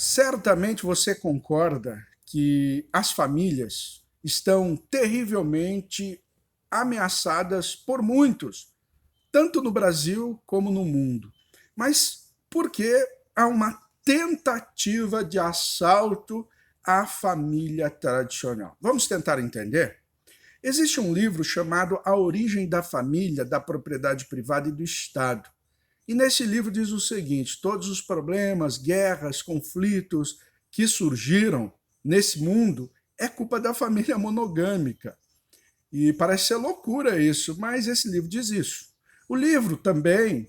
Certamente você concorda que as famílias estão terrivelmente ameaçadas por muitos, tanto no Brasil como no mundo. Mas por que há uma tentativa de assalto à família tradicional? Vamos tentar entender? Existe um livro chamado A Origem da Família, da Propriedade Privada e do Estado. E nesse livro diz o seguinte: todos os problemas, guerras, conflitos que surgiram nesse mundo é culpa da família monogâmica. E parece ser loucura isso, mas esse livro diz isso. O livro também,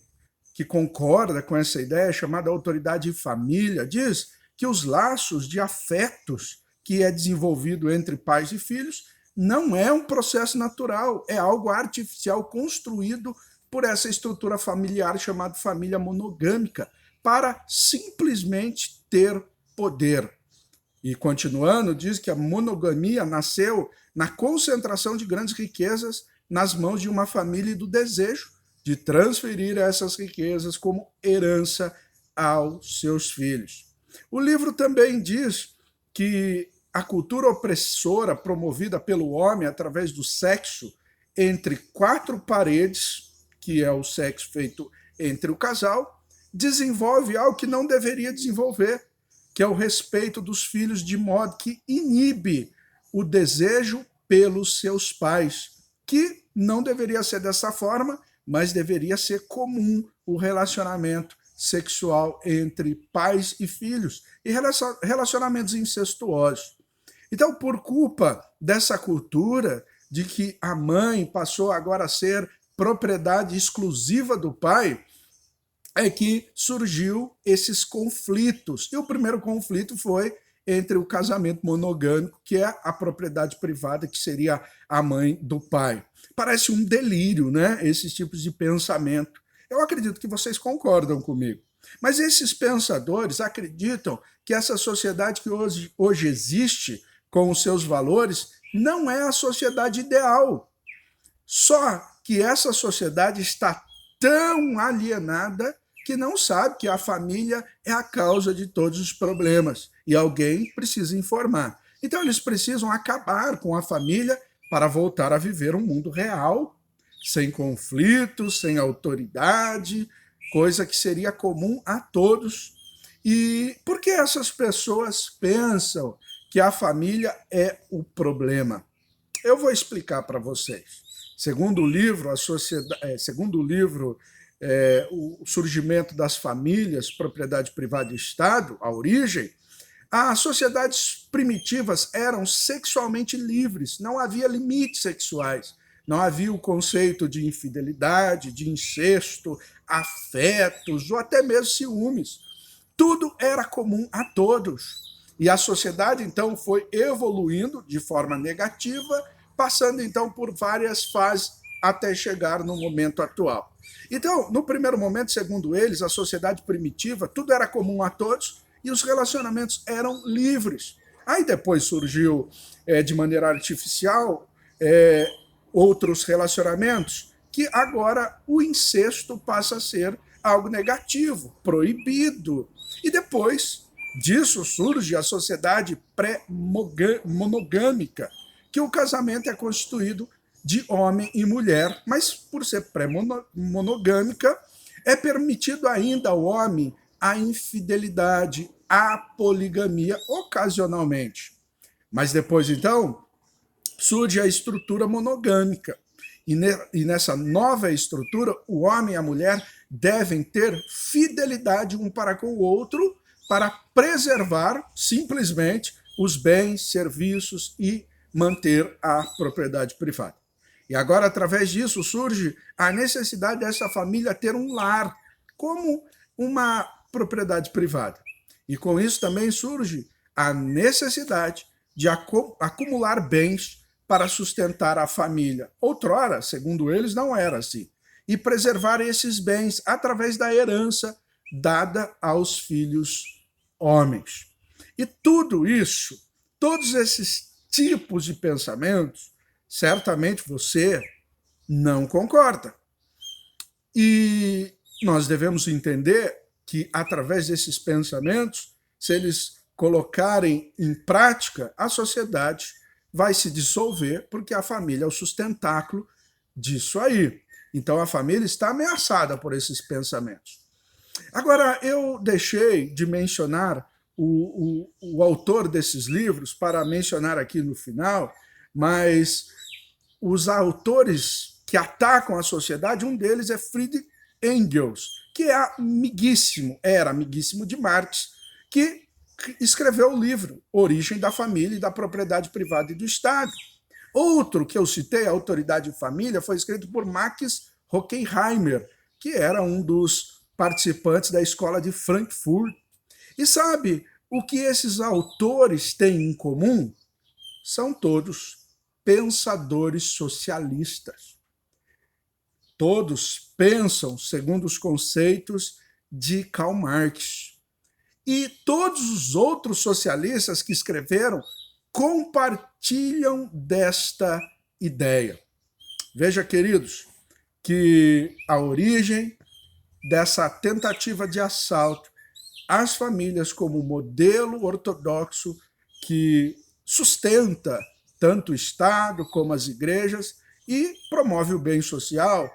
que concorda com essa ideia, chamada Autoridade e Família, diz que os laços de afetos que é desenvolvido entre pais e filhos não é um processo natural, é algo artificial construído por essa estrutura familiar chamada família monogâmica para simplesmente ter poder. E continuando, diz que a monogamia nasceu na concentração de grandes riquezas nas mãos de uma família e do desejo de transferir essas riquezas como herança aos seus filhos. O livro também diz que a cultura opressora promovida pelo homem através do sexo entre quatro paredes, que é o sexo feito entre o casal, desenvolve algo que não deveria desenvolver, que é o respeito dos filhos, de modo que inibe o desejo pelos seus pais, que não deveria ser dessa forma, mas deveria ser comum o relacionamento sexual entre pais e filhos e relacionamentos incestuosos. Então, por culpa dessa cultura de que a mãe passou agora a ser propriedade exclusiva do pai, é que surgiu esses conflitos. E o primeiro conflito foi entre o casamento monogâmico, que é a propriedade privada, que seria a mãe do pai. Parece um delírio, né? Esses tipos de pensamento. Eu acredito que vocês concordam comigo. Mas esses pensadores acreditam que essa sociedade que hoje existe, com os seus valores, não é a sociedade ideal. Só que essa sociedade está tão alienada que não sabe que a família é a causa de todos os problemas e alguém precisa informar. Então eles precisam acabar com a família para voltar a viver um mundo real, sem conflitos, sem autoridade, coisa que seria comum a todos. E por que essas pessoas pensam que a família é o problema? Eu vou explicar para vocês. Segundo o livro, o surgimento das famílias, propriedade privada e Estado, a origem, as sociedades primitivas eram sexualmente livres, não havia limites sexuais, não havia o conceito de infidelidade, de incesto, afetos ou até mesmo ciúmes. Tudo era comum a todos. E a sociedade, então, foi evoluindo de forma negativa, passando, então, por várias fases até chegar no momento atual. Então, no primeiro momento, segundo eles, a sociedade primitiva, tudo era comum a todos e os relacionamentos eram livres. Aí depois surgiu, de maneira artificial, outros relacionamentos, que agora o incesto passa a ser algo negativo, proibido. E depois disso surge a sociedade pré-monogâmica, que o casamento é constituído de homem e mulher, mas por ser pré-monogâmica, é permitido ainda ao homem a infidelidade, a poligamia, ocasionalmente. Mas depois, então, surge a estrutura monogâmica. E nessa nova estrutura, o homem e a mulher devem ter fidelidade um para com o outro para preservar simplesmente os bens, serviços e manter a propriedade privada. E agora, através disso, surge a necessidade dessa família ter um lar, como uma propriedade privada. E com isso também surge a necessidade de acumular bens para sustentar a família. Outrora, segundo eles, não era assim. E preservar esses bens através da herança dada aos filhos homens. E tudo isso, todos esses tipos de pensamentos, certamente você não concorda. E nós devemos entender que, através desses pensamentos, se eles colocarem em prática, a sociedade vai se dissolver, porque a família é o sustentáculo disso aí. Então a família está ameaçada por esses pensamentos. Agora, eu deixei de mencionar o autor desses livros para mencionar aqui no final, mas os autores que atacam a sociedade, um deles é Friedrich Engels, que era amiguíssimo de Marx, que escreveu o livro Origem da Família e da Propriedade Privada e do Estado. Outro que eu citei, A Autoridade e Família, foi escrito por Max Horkheimer, que era um dos participantes da escola de Frankfurt. E sabe o que esses autores têm em comum? São todos pensadores socialistas. Todos pensam segundo os conceitos de Karl Marx. E todos os outros socialistas que escreveram compartilham desta ideia. Veja, queridos, que a origem dessa tentativa de assalto às famílias como modelo ortodoxo que sustenta tanto o Estado como as igrejas e promove o bem social,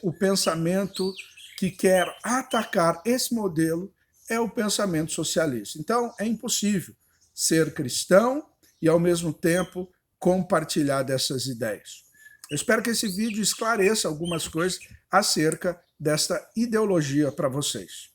o pensamento que quer atacar esse modelo é o pensamento socialista. Então, é impossível ser cristão e, ao mesmo tempo, compartilhar dessas ideias. Eu espero que esse vídeo esclareça algumas coisas acerca desta ideologia para vocês.